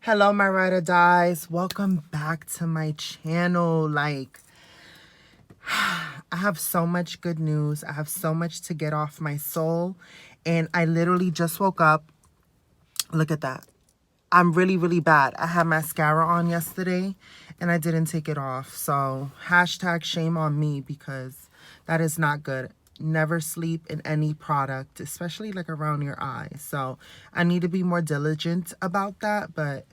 Hello, my ride or dies. Welcome back to my channel. I have so much good news. I have so much to get off my soul. And I literally just woke up. Look at that. I'm really, really bad. I had mascara on yesterday and I didn't take it off. So hashtag shame on me because that is not good. Never sleep in any product, especially like around your eyes. So I need to be more diligent about that, but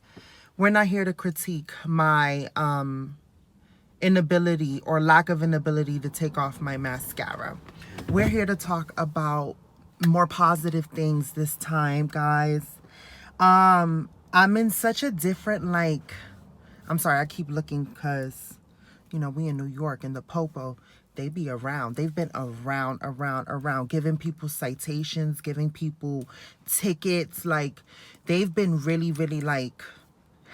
we're not here to critique my inability or lack of inability to take off my mascara. We're here to talk about more positive things this time, guys. I'm in such a different, I'm sorry, I keep looking because, we in New York and the Popo, they be around. They've been around, giving people citations, giving people tickets. They've been really, really,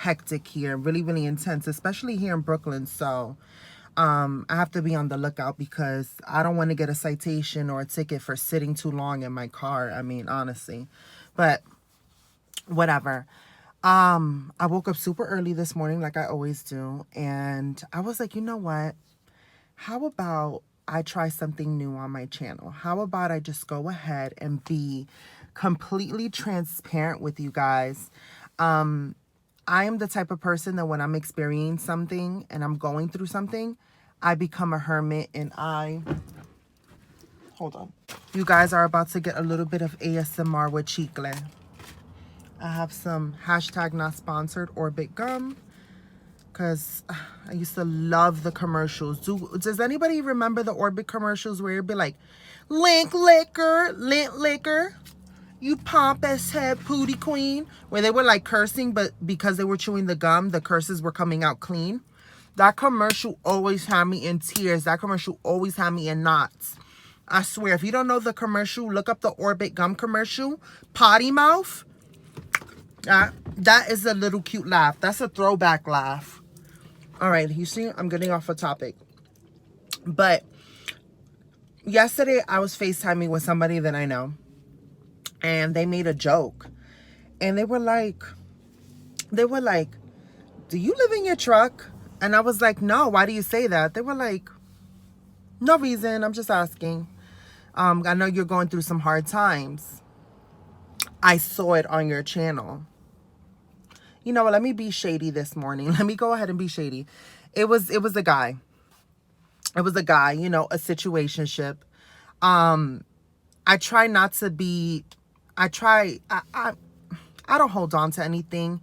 hectic here, really, really intense, especially here in Brooklyn. So I have to be on the lookout because I don't want to get a citation or a ticket for sitting too long in my car. I mean, honestly, but whatever. I woke up super early this morning like I always do, and I was like, you know what? How about I try something new on my channel? How about I just go ahead and be completely transparent with you guys? I am the type of person that when I'm experiencing something and I'm going through something, I become a hermit and hold on. You guys are about to get a little bit of ASMR with Chicle. I have some hashtag not sponsored Orbit gum because I used to love the commercials. Does anybody remember the Orbit commercials where it'd be like, lint liquor, you pompous head pooty queen, where they were like cursing, but because they were chewing the gum, the curses were coming out clean. That commercial always had me in tears. That commercial always had me in knots. I swear, if you don't know the commercial, look up the Orbit gum commercial. Potty mouth. That is a little cute laugh. That's a throwback laugh. All right, you see, I'm getting off a topic. But yesterday, I was FaceTiming with somebody that I know. And they made a joke. And they were like, do you live in your truck? And I was like, no, why do you say that? They were like, no reason, I'm just asking. I know you're going through some hard times. I saw it on your channel. You know what, let me be shady this morning. Let me go ahead and be shady. It was a guy. It was a guy, a situationship. I try not to be, I don't hold on to anything.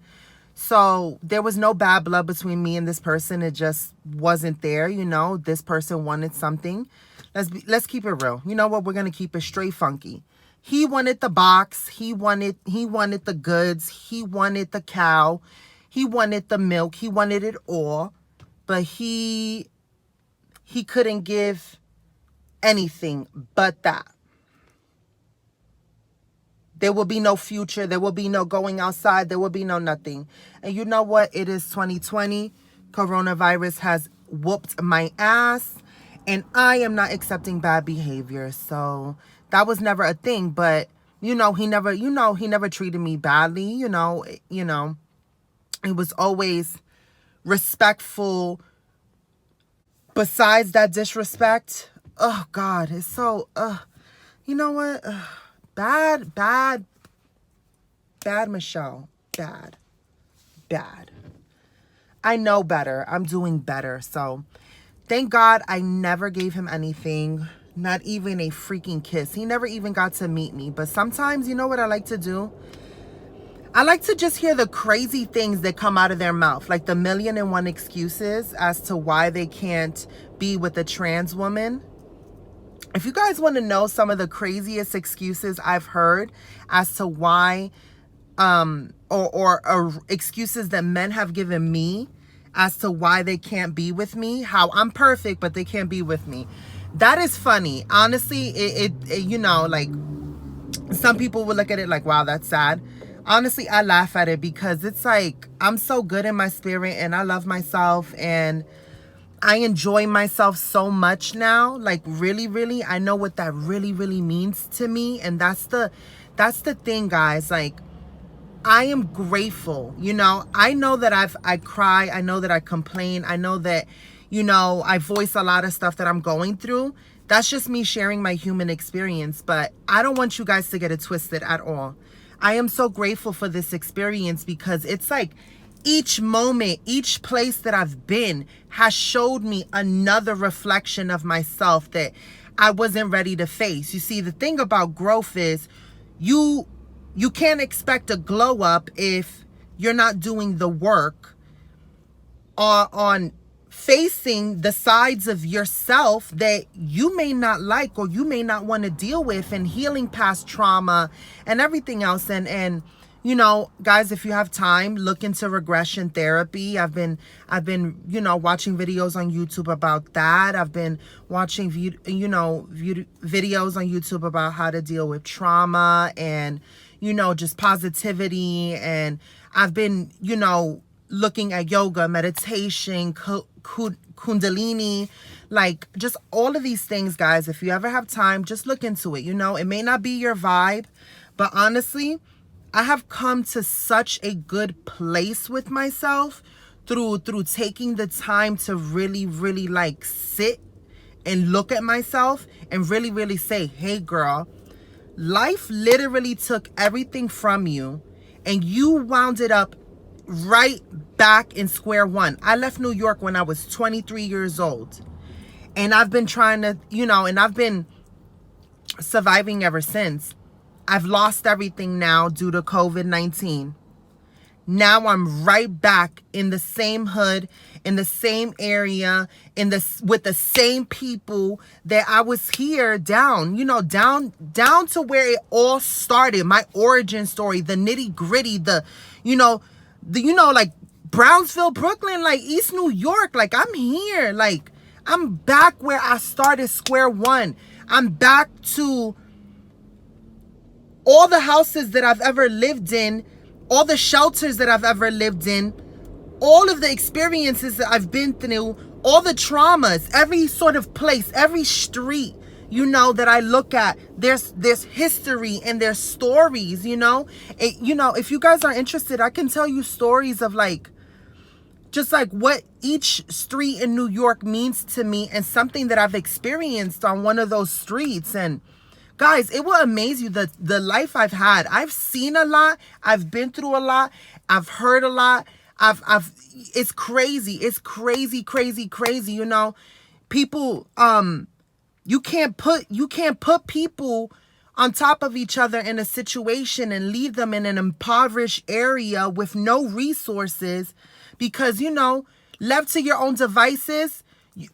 So there was no bad blood between me and this person. It just wasn't there, This person wanted something. Let's keep it real. You know what? We're going to keep it straight funky. He wanted the box. He wanted the goods. He wanted the cow. He wanted the milk. He wanted it all. But he couldn't give anything but that. There will be no future. There will be no going outside. There will be no nothing. And you know what? It is 2020. Coronavirus has whooped my ass. And I am not accepting bad behavior. So that was never a thing. But, he never treated me badly. It was always respectful. Besides that disrespect, oh, God, it's so, you know what? Bad, Michelle. Bad. I know better. I'm doing better. So thank God I never gave him anything, not even a freaking kiss. He never even got to meet me. But sometimes, you know what I like to do? I like to just hear the crazy things that come out of their mouth, like the 1,000,001 excuses as to why they can't be with a trans woman. If you guys want to know some of the craziest excuses I've heard as to why, or excuses that men have given me as to why they can't be with me, how I'm perfect, but they can't be with me. That is funny. Honestly, it some people would look at it like, wow, that's sad. Honestly, I laugh at it because it's like, I'm so good in my spirit and I love myself and I enjoy myself so much now. Like really, really, I know what that really, really means to me. And that's the thing, guys. Like, I am grateful. You know, I know that I cry. I know that I complain. I know that, you know, I voice a lot of stuff that I'm going through. That's just me sharing my human experience. But I don't want you guys to get it twisted at all. I am so grateful for this experience because it's like each moment, each place that I've been has showed me another reflection of myself that I wasn't ready to face. You see, the thing about growth is you can't expect a glow up if you're not doing the work on facing the sides of yourself that you may not like or you may not want to deal with, and healing past trauma and everything else. And you know, guys, if you have time, look into regression therapy. I've been you know, watching videos on YouTube about that. I've been watching videos on YouTube about how to deal with trauma and, you know, just positivity. And I've been, you know, looking at yoga, meditation, kundalini, like just all of these things, guys. If you ever have time, just look into it. You know, it may not be your vibe, but honestly, I have come to such a good place with myself through taking the time to really, really like sit and look at myself and really, really say, hey girl, life literally took everything from you and you wound it up right back in square one. I left New York when I was 23 years old. And I've been trying to, you know, and I've been surviving ever since. I've lost everything now due to COVID-19. Now I'm right back in the same hood, in the same area, with the same people that I was here down, you know, down to where it all started. My origin story, the nitty gritty, like Brownsville, Brooklyn, like East New York. Like I'm here, like I'm back where I started, square one. I'm back to all the houses that I've ever lived in, all the shelters that I've ever lived in, all of the experiences that I've been through, all the traumas, every sort of place, every street, you know, that I look at, there's history and there's stories, you know. You know, if you guys are interested, I can tell you stories of like, just like what each street in New York means to me and something that I've experienced on one of those streets. And guys, it will amaze you the life I've had. I've seen a lot. I've been through a lot. I've heard a lot. It's crazy. It's crazy, crazy, crazy. You know, people, you can't put people on top of each other in a situation and leave them in an impoverished area with no resources because, you know, left to your own devices,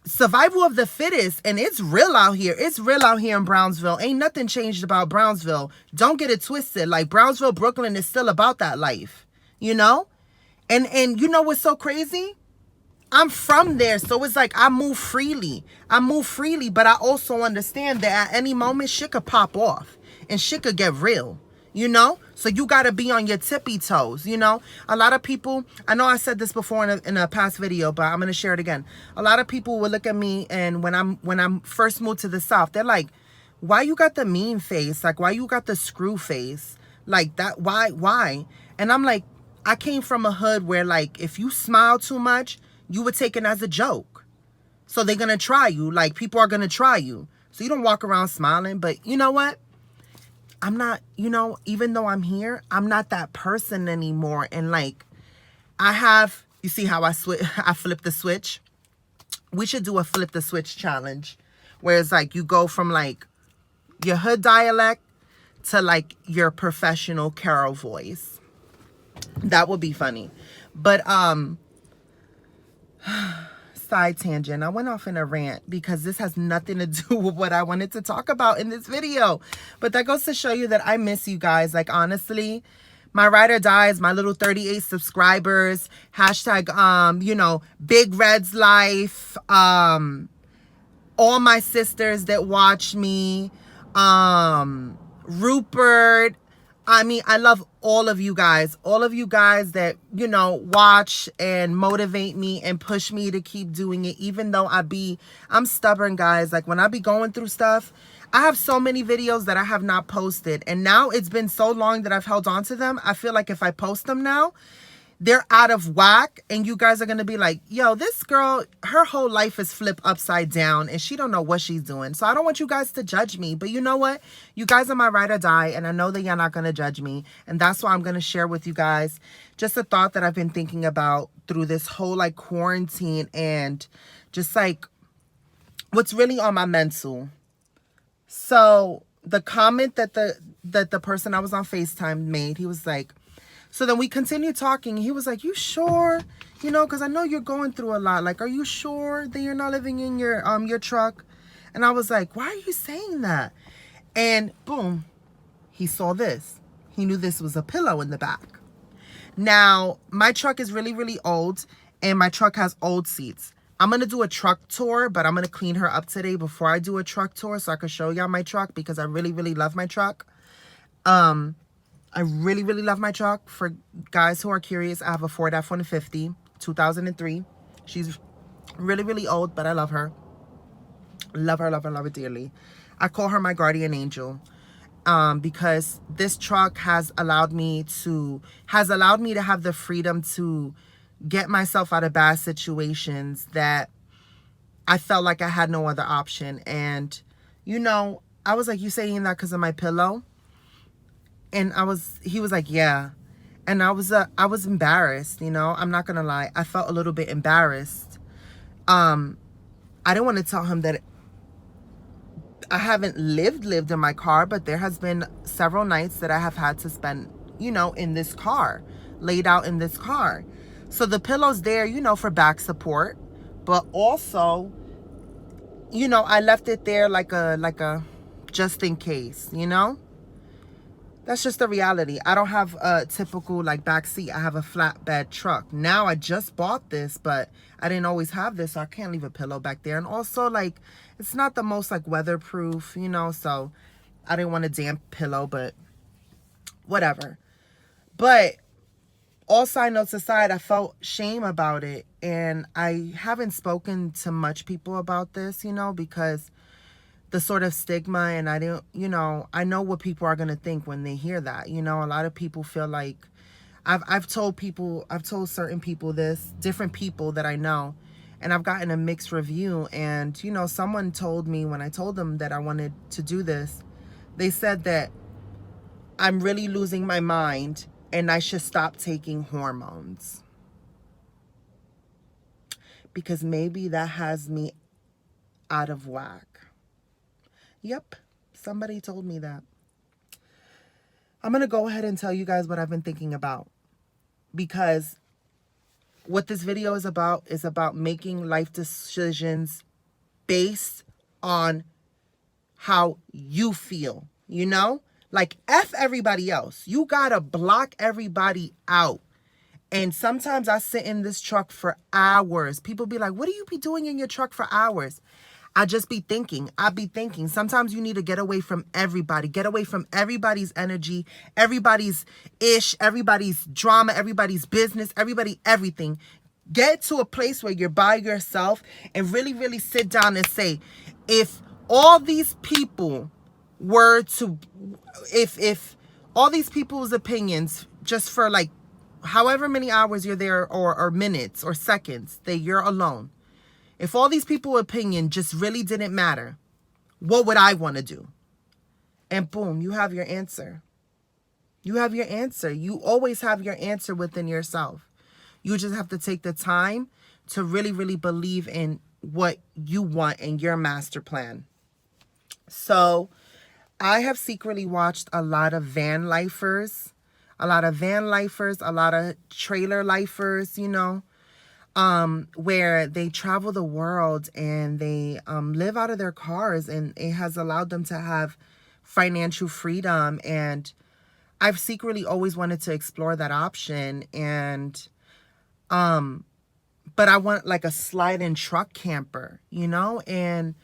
survival of the fittest. And it's real out here. It's real out here in Brownsville. Ain't nothing changed about Brownsville. Don't get it twisted. Like Brownsville, Brooklyn is still about that life, you know? And you know what's so crazy? I'm from there. So it's like I move freely. But I also understand that at any moment shit could pop off and shit could get real, you know? So you got to be on your tippy toes, you know? A lot of people, I know I said this before in a past video, but I'm going to share it again. A lot of people will look at me, and when I'm first moved to the South, they're like, why you got the mean face? Like, why you got the screw face? Like that, why? And I'm like, I came from a hood where like, if you smile too much, you were taken as a joke. So they're going to try you. Like people are going to try you. So you don't walk around smiling. But you know what? I'm not, you know, even though I'm here, I'm not that person anymore. And like, you see how I flip the switch? We should do a flip the switch challenge. Where it's like, you go from like your hood dialect to like your professional Carol voice. That would be funny. But, side tangent. I went off in a rant because this has nothing to do with what I wanted to talk about in this video. But that goes to show you that I miss you guys. Like, honestly, my ride or dies, my little 38 subscribers, hashtag, you know, Big Red's life, all my sisters that watch me, Rupert. I mean, I love all of you guys that, you know, watch and motivate me and push me to keep doing it, even though I'm stubborn, guys. Like when I be going through stuff, I have so many videos that I have not posted, and now it's been so long that I've held on to them. I feel like if I post them now, they're out of whack, and you guys are going to be like, yo, this girl, her whole life is flipped upside down and she don't know what she's doing. So I don't want you guys to judge me, but you know what? You guys are my ride or die, and I know that you're not going to judge me. And that's why I'm going to share with you guys just a thought that I've been thinking about through this whole like quarantine, and just like what's really on my mental. So the comment that the person I was on FaceTime made, he was like, so then we continued talking. He was like, you sure? You know, because I know you're going through a lot. Like, are you sure that you're not living in your truck? And I was like, why are you saying that? And boom, he saw this. He knew this was a pillow in the back. Now, my truck is really, really old, and my truck has old seats. I'm going to do a truck tour, but I'm going to clean her up today before I do a truck tour so I can show y'all my truck, because I really, really love my truck. I really, really love my truck. For guys who are curious, I have a Ford F-150, 2003. She's really, really old, but I love her. Love her, love her, love her dearly. I call her my guardian angel, because this truck has allowed me to have the freedom to get myself out of bad situations that I felt like I had no other option. And, you know, I was like, you saying that because of my pillow? And he was like, yeah. And I was embarrassed, you know, I'm not going to lie. I felt a little bit embarrassed. I didn't want to tell him that I haven't lived in my car, but there has been several nights that I have had to spend, you know, in this car, laid out in this car. So the pillow's there, you know, for back support, but also, you know, I left it there like a just in case, you know. That's just the reality. I don't have a typical like back seat. I have a flatbed truck. Now I just bought this, but I didn't always have this, so I can't leave a pillow back there. And also, like, it's not the most like weatherproof, you know, so I didn't want a damp pillow, but whatever. But all side notes aside, I felt shame about it, and I haven't spoken to much people about this, you know, because the sort of stigma, and I don't, you know, I know what people are going to think when they hear that. You know, a lot of people feel like I've told certain people this, different people that I know, and I've gotten a mixed review. And, you know, someone told me when I told them that I wanted to do this, they said that I'm really losing my mind and I should stop taking hormones, because maybe that has me out of whack. Yep, somebody told me that. I'm going to go ahead and tell you guys what I've been thinking about, because what this video is about making life decisions based on how you feel, you know? Like, F everybody else. You got to block everybody out. And sometimes I sit in this truck for hours. People be like, what do you be doing in your truck for hours? I just be thinking. I be thinking. Sometimes you need to get away from everybody. Get away from everybody's energy, everybody's ish, everybody's drama, everybody's business, everything. Get to a place where you're by yourself and really, really sit down and say, if all these people were to, if all these people's opinions, just for like however many hours you're there, or minutes or seconds that you're alone, if all these people's opinion just really didn't matter, what would I want to do? And boom, you have your answer. You have your answer. You always have your answer within yourself. You just have to take the time to really, really believe in what you want in your master plan. So I have secretly watched a lot of van lifers, a lot of trailer lifers, you know, where they travel the world and they live out of their cars, and it has allowed them to have financial freedom. And I've secretly always wanted to explore that option. And but I want like a slide-in truck camper, you know. And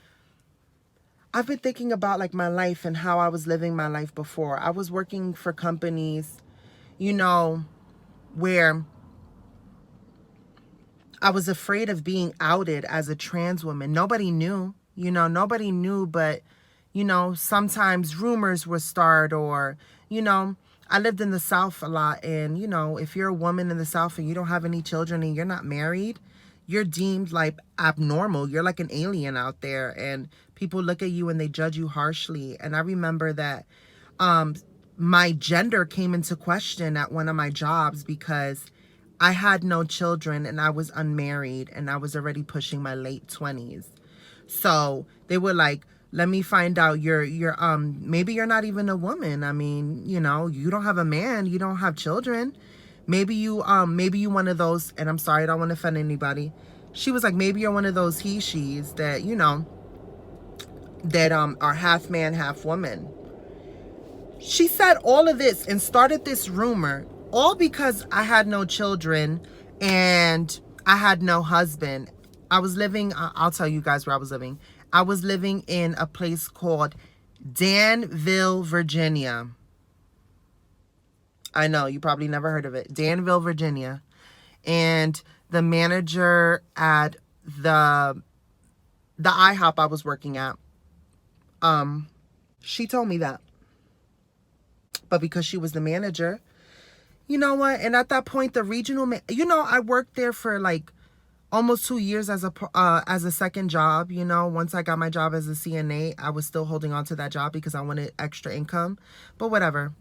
I've been thinking about like my life and how I was living my life before. I was working for companies, you know, where I was afraid of being outed as a trans woman. Nobody knew, you know, but, You know, sometimes rumors would start, or, you know, I lived in the South a lot, and, you know, if you're a woman in the South and you don't have any children and you're not married, you're deemed like abnormal. You're like an alien out there, and people look at you and they judge you harshly. And I remember that my gender came into question at one of my jobs because I had no children and I was unmarried and I was already pushing my late 20s. So they were like, let me find out maybe you're not even a woman. I mean, you know, you don't have a man, you don't have children. Maybe you one of those, and I'm sorry, I don't want to offend anybody. She was like, maybe you're one of those she's that, you know, that are half man, half woman. She said all of this and started this rumor, all because I had no children and I had no husband. I was living, I'll tell you guys where I was living. I was living in a place called Danville, Virginia. I know, you probably never heard of it. Danville, Virginia. And the manager at the IHOP I was working at, she told me that. But because she was the manager, you know what? And at that point, the regional, you know, I worked there for like almost 2 years as a second job. You know, once I got my job as a CNA, I was still holding on to that job because I wanted extra income. But whatever.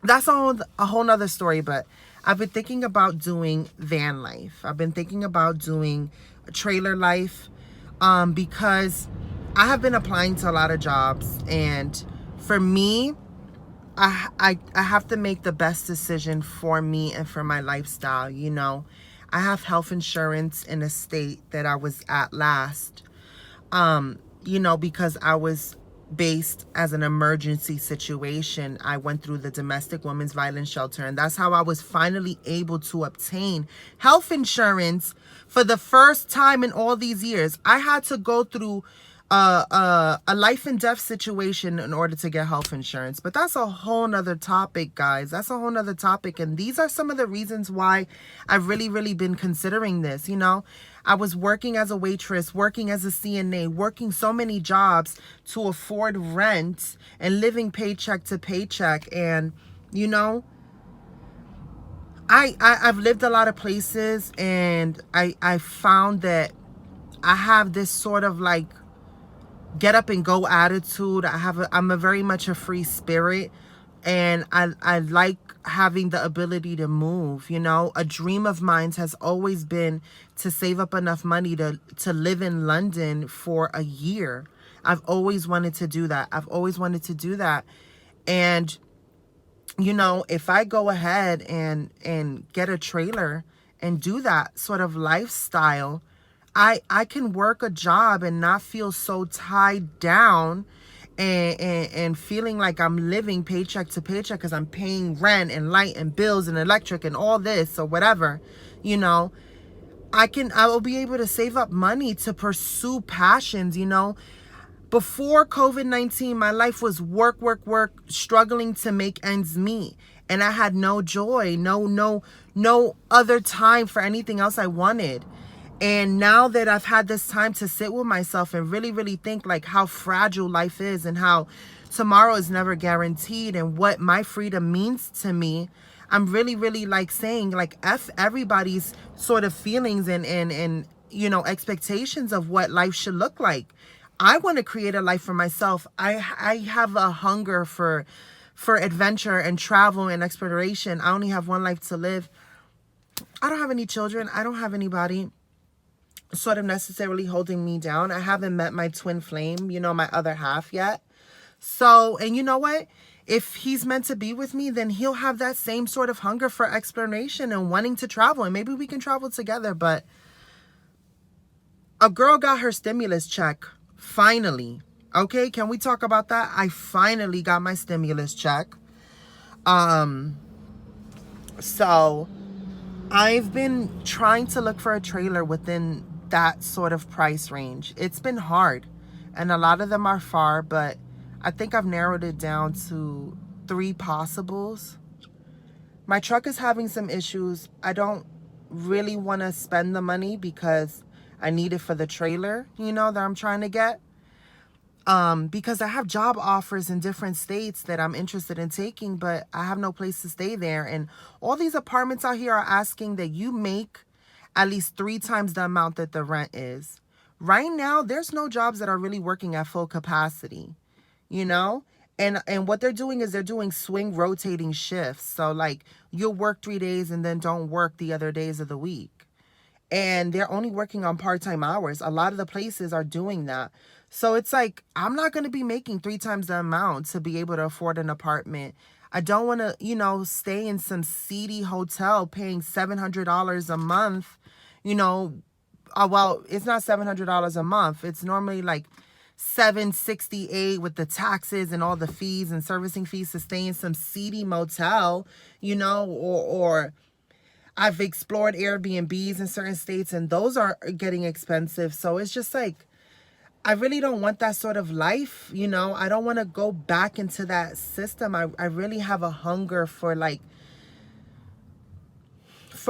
That's a whole nother story. But I've been thinking about doing van life. I've been thinking about doing trailer life because I have been applying to a lot of jobs. And for me, I have to make the best decision for me and for my lifestyle. You know, I have health insurance in a state that I was at last, you know, because I was based as an emergency situation. I went through the domestic women's violence shelter, and that's how I was finally able to obtain health insurance for the first time in all these years. I had to go through a life and death situation in order to get health insurance. But that's a whole nother topic, guys. That's a whole nother topic. And these are some of the reasons why I've really been considering this. You know, I was working as a waitress, working as a CNA, working so many jobs to afford rent and living paycheck to paycheck. And, you know, I've lived a lot of places, and I found that I have this sort of like get up and go attitude. I'm a very much a free spirit, and I like having the ability to move. You know, a dream of mine has always been to save up enough money to live in London for a year. I've always wanted to do that. And you know, if I go ahead and get a trailer and do that sort of lifestyle, I can work a job and not feel so tied down and feeling like I'm living paycheck to paycheck because I'm paying rent and light and bills and electric and all this or whatever. You know, I will be able to save up money to pursue passions. You know, before COVID-19, my life was work, struggling to make ends meet. And I had no joy, no other time for anything else I wanted. And now that I've had this time to sit with myself and really think like how fragile life is and how tomorrow is never guaranteed and what my freedom means to me, I'm really like saying like F everybody's sort of feelings and you know, expectations of what life should look like. I want to create a life for myself. I have a hunger for adventure and travel and exploration. I only have one life to live. I don't have any children. I don't have anybody sort of necessarily holding me down. I haven't met my twin flame, you know, my other half yet. So, and you know what? If he's meant to be with me, then he'll have that same sort of hunger for exploration and wanting to travel. And maybe we can travel together. But a girl got her stimulus check. Finally. Okay, can we talk about that? I finally got my stimulus check. So I've been trying to look for a trailer within that sort of price range. It's been hard, and a lot of them are far, but I think I've narrowed it down to 3 possibles. My truck is having some issues. I don't really want to spend the money because I need it for the trailer, you know, that I'm trying to get. because I have job offers in different states that I'm interested in taking, but I have no place to stay there. And all these apartments out here are asking that you make at least 3 times the amount that the rent is. Right now, there's no jobs that are really working at full capacity, you know? And what they're doing is they're doing swing rotating shifts. So like you'll work 3 days and then don't work the other days of the week. And they're only working on part-time hours. A lot of the places are doing that. So it's like, I'm not going to be making 3 times the amount to be able to afford an apartment. I don't want to, stay in some seedy hotel paying $700 a month, well, it's not $700 a month. It's normally like $768 with the taxes and all the fees and servicing fees to stay in some seedy motel, or I've explored Airbnbs in certain states and those are getting expensive. So it's just like, I really don't want that sort of life. I don't want to go back into that system. I really have a hunger for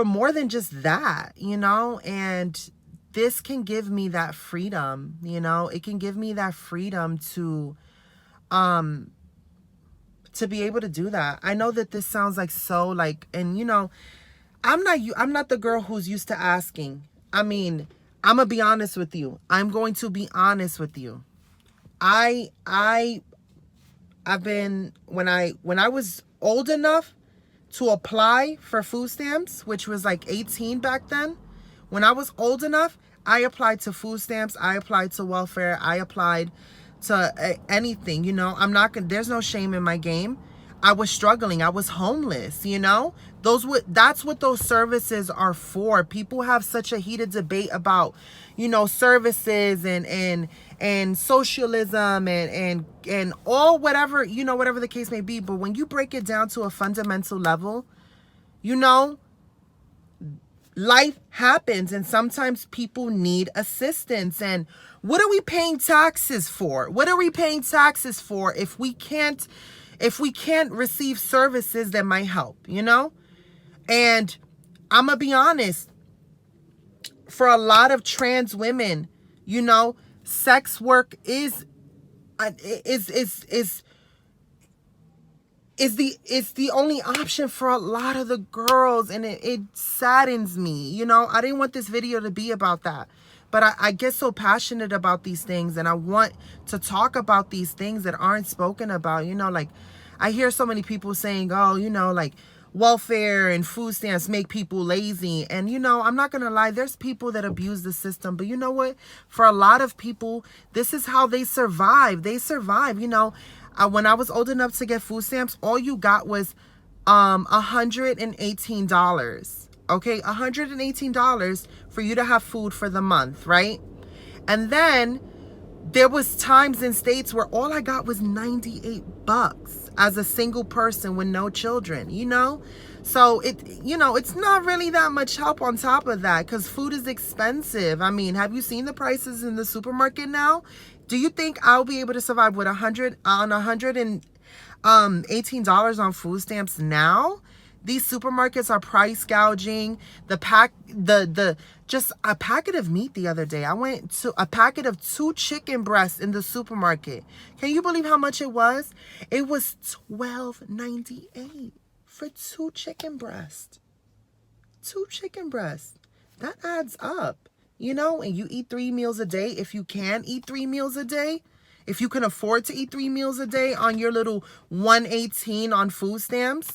more than just that, and this can give me that freedom, it can give me that freedom to be able to do that. I know that this sounds like so and I'm not the girl who's used to asking. I mean, I'm gonna be honest with you. I'm going to be honest with you. I've been when I was old enough to apply for food stamps, which was like 18 back then. When I was old enough, I applied to food stamps, I applied to welfare, I applied to anything, there's no shame in my game. I was struggling. I was homeless, that's what those services are for. People have such a heated debate about, services and socialism and all whatever, whatever the case may be. But when you break it down to a fundamental level, life happens and sometimes people need assistance. And what are we paying taxes for? What are we paying taxes for if we can't receive services that might help, And I'm going to be honest, for a lot of trans women, sex work is the only option for a lot of the girls, and it saddens me. I didn't want this video to be about that, but I get so passionate about these things, and I want to talk about these things that aren't spoken about. I hear so many people saying, oh, welfare and food stamps make people lazy. And, I'm not going to lie, there's people that abuse the system. But you know what? For a lot of people, this is how they survive. They survive. When I was old enough to get food stamps, all you got was $118. Okay, $118 for you to have food for the month, right? And then there was times in states where all I got was $98 as a single person with no children, So it's not really that much help on top of that because food is expensive. I mean, have you seen the prices in the supermarket now? Do you think I'll be able to survive with $118 on food stamps now? These supermarkets are price gouging. Just a packet of meat the other day. I went to a packet of 2 chicken breasts in the supermarket. Can you believe how much it was? It was $12.98 for 2 chicken breasts. 2 chicken breasts. That adds up, and you eat 3 meals a day. If you can eat 3 meals a day, if you can afford to eat 3 meals a day on your little $118 on food stamps,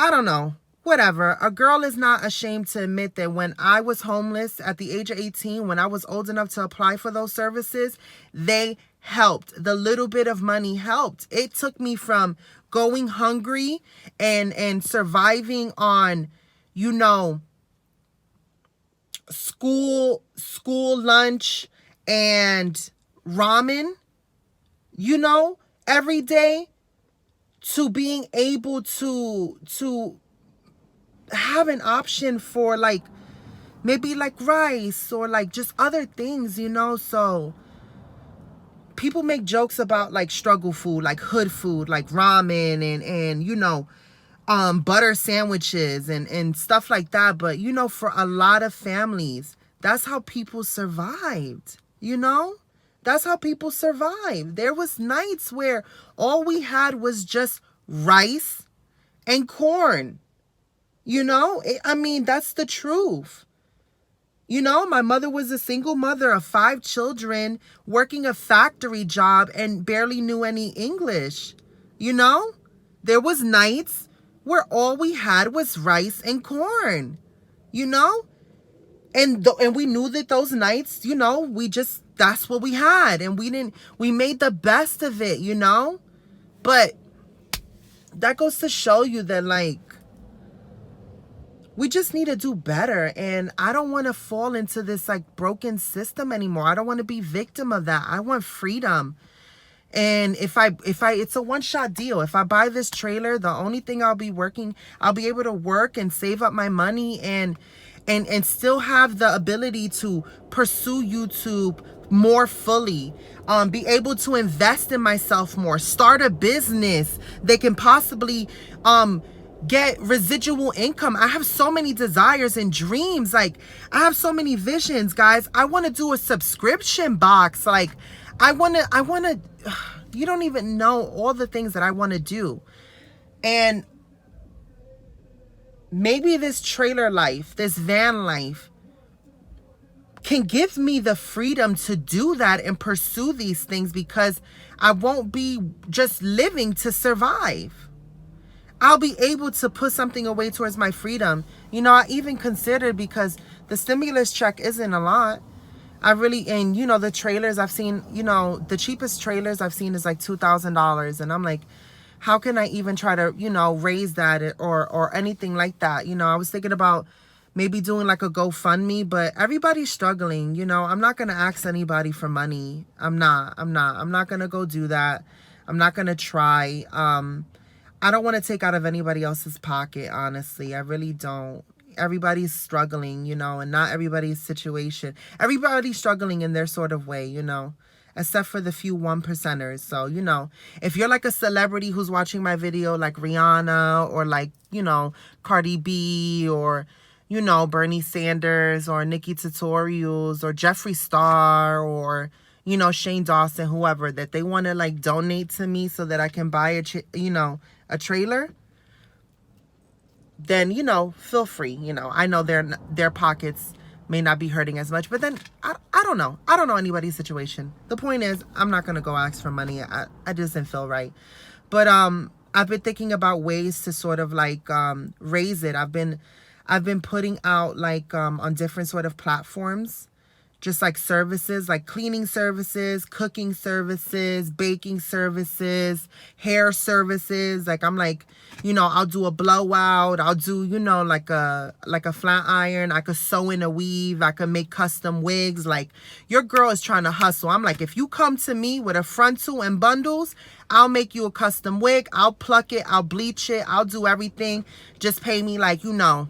I don't know, whatever. A girl is not ashamed to admit that when I was homeless at the age of 18, when I was old enough to apply for those services, they helped. The little bit of money helped. It took me from going hungry and surviving on, school lunch and ramen, every day, to being able to have an option for maybe rice or just other things, So people make jokes about struggle food, hood food, ramen and butter sandwiches and stuff like that. But for a lot of families, that's how people survived, That's how people survive. There was nights where all we had was just rice and corn. You know, I mean, that's the truth. You know, my mother was a single mother of 5 children, working a factory job and barely knew any English. You know, there was nights where all we had was rice and corn, you know, and we knew that those nights, you know, that's what we had, and we made the best of it, you know. But that goes to show you that, like, we just need to do better. And I don't want to fall into this like broken system anymore. I don't want to be victim of that. I want freedom. And if I it's a one-shot deal. If I buy this trailer, the only thing I'll be able to work and save up my money and still have the ability to pursue YouTube more fully, be able to invest in myself more, start a business that can possibly get residual income. I have so many desires and dreams. Like, I have so many visions, guys. I want to do a subscription box. Like, I want to, you don't even know all the things that I want to do. And maybe this trailer life, this van life, can give me the freedom to do that and pursue these things, because I won't be just living to survive. I'll be able to put something away towards my freedom. You know, I even considered, because the stimulus check isn't a lot. And you know, the trailers I've seen, you know, the cheapest trailers I've seen is like $2,000. And I'm like, how can I even try to, you know, raise that or anything like that? You know, I was thinking about maybe doing like a GoFundMe, but everybody's struggling. You know, I'm not going to ask anybody for money. I'm not going to go do that. I'm not going to try. I don't want to take out of anybody else's pocket, honestly. I really don't. Everybody's struggling, you know, and not everybody's situation. Everybody's struggling in their sort of way, you know, except for the few 1%ers. So, you know, if you're like a celebrity who's watching my video, like Rihanna or like, you know, Cardi B or, you know, Bernie Sanders or Nikki Tutorials or Jeffree Star or, you know, Shane Dawson, whoever, that they want to like donate to me so that I can buy a trailer, then, you know, feel free. You know, I know their pockets may not be hurting as much, but then I don't know. I don't know anybody's situation. The point is, I'm not going to go ask for money. I just didn't feel right. But I've been thinking about ways to sort of like raise it. I've been putting out like on different sort of platforms, just like services, like cleaning services, cooking services, baking services, hair services. Like, I'm like, you know, I'll do a blowout. I'll do, you know, like a flat iron. I could sew in a weave. I could make custom wigs. Like, your girl is trying to hustle. I'm like, if you come to me with a frontal and bundles, I'll make you a custom wig. I'll pluck it. I'll bleach it. I'll do everything. Just pay me like, you know,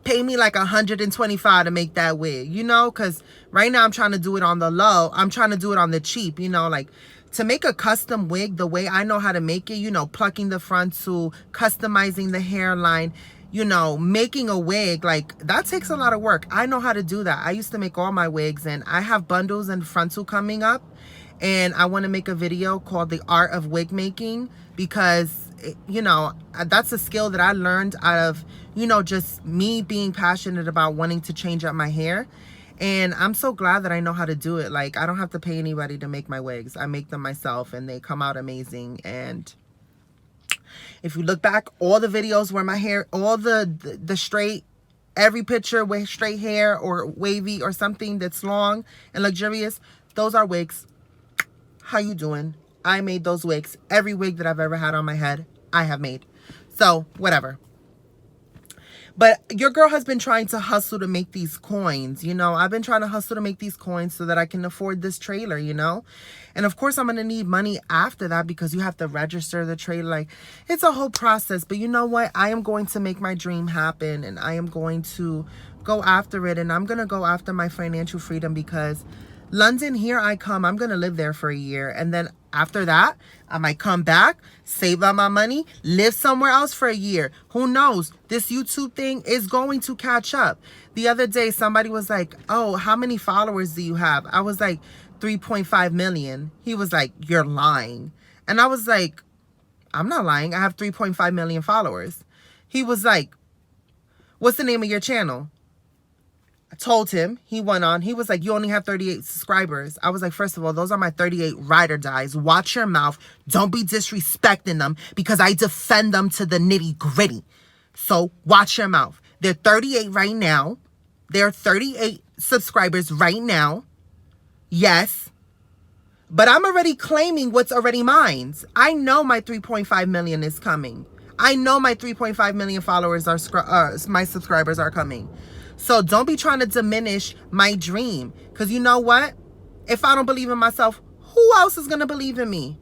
pay me like $125 to make that wig, you know, because right now I'm trying to do it on the low. I'm trying to do it on the cheap, you know, like to make a custom wig the way I know how to make it, you know, plucking the frontal, customizing the hairline, you know, making a wig, like that takes a lot of work. I know how to do that. I used to make all my wigs, and I have bundles and frontal coming up, and I want to make a video called The Art of Wig Making, because, you know, that's a skill that I learned out of, you know, just me being passionate about wanting to change up my hair. And I'm so glad that I know how to do it. Like, I don't have to pay anybody to make my wigs. I make them myself, and they come out amazing. And if you look back, all the videos where my hair, all the straight, every picture with straight hair or wavy or something that's long and luxurious, those are wigs. How you doing? I made those wigs. Every wig that I've ever had on my head, I have made. So, whatever. But your girl has been trying to hustle to make these coins, you know. I've been trying to hustle to make these coins so that I can afford this trailer, you know. And of course, I'm going to need money after that, because you have to register the trailer. Like, it's a whole process. But you know what? I am going to make my dream happen, and I am going to go after it. And I'm going to go after my financial freedom, because London, here I come. I'm going to live there for a year. And then after that, I might come back, save up my money, live somewhere else for a year. Who knows? This YouTube thing is going to catch up. The other day, somebody was like, oh, how many followers do you have? I was like, 3.5 million. He was like, you're lying. And I was like, I'm not lying. I have 3.5 million followers. He was like, what's the name of your channel? I told him. He went on. He was like, you only have 38 subscribers. I was like, first of all, those are my 38 ride or dies. Watch your mouth. Don't be disrespecting them because I defend them to the nitty gritty. So watch your mouth. They're 38 right now. They're 38 subscribers right now. Yes. But I'm already claiming what's already mine. I know my 3.5 million is coming. I know my 3.5 million followers are, my subscribers are coming. So don't be trying to diminish my dream. Because you know what? If I don't believe in myself, who else is going to believe in me?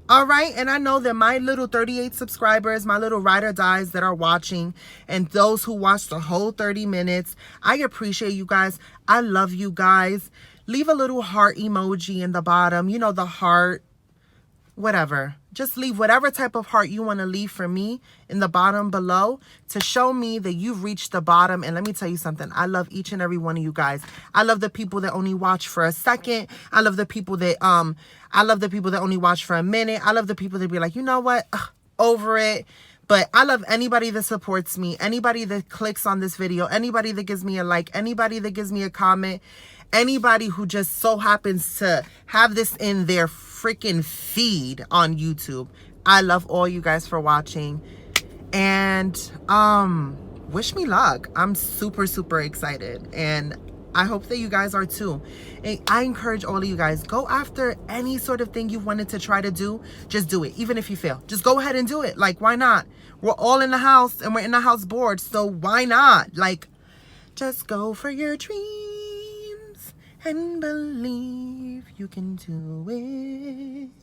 All right. And I know that my little 38 subscribers, my little ride or dies that are watching, and those who watch the whole 30 minutes, I appreciate you guys. I love you guys. Leave a little heart emoji in the bottom. You know, the heart, whatever. Just leave whatever type of heart you want to leave for me in the bottom below to show me that you've reached the bottom. And let me tell you something. I love each and every one of you guys. I love the people that only watch for a second. I love the people that only watch for a minute. I love the people that be like, you know what? Ugh, over it. But I love anybody that supports me, anybody that clicks on this video, anybody that gives me a like, anybody that gives me a comment, anybody who just so happens to have this in their freaking feed on YouTube. I love all you guys for watching. And wish me luck. I'm super, super excited. And I hope that you guys are too. And I encourage all of you guys, go after any sort of thing you wanted to try to do. Just do it. Even if you fail, just go ahead and do it. Like, why not? We're all in the house and we're in the house board. So why not? Like, just go for your dreams and believe you can do it.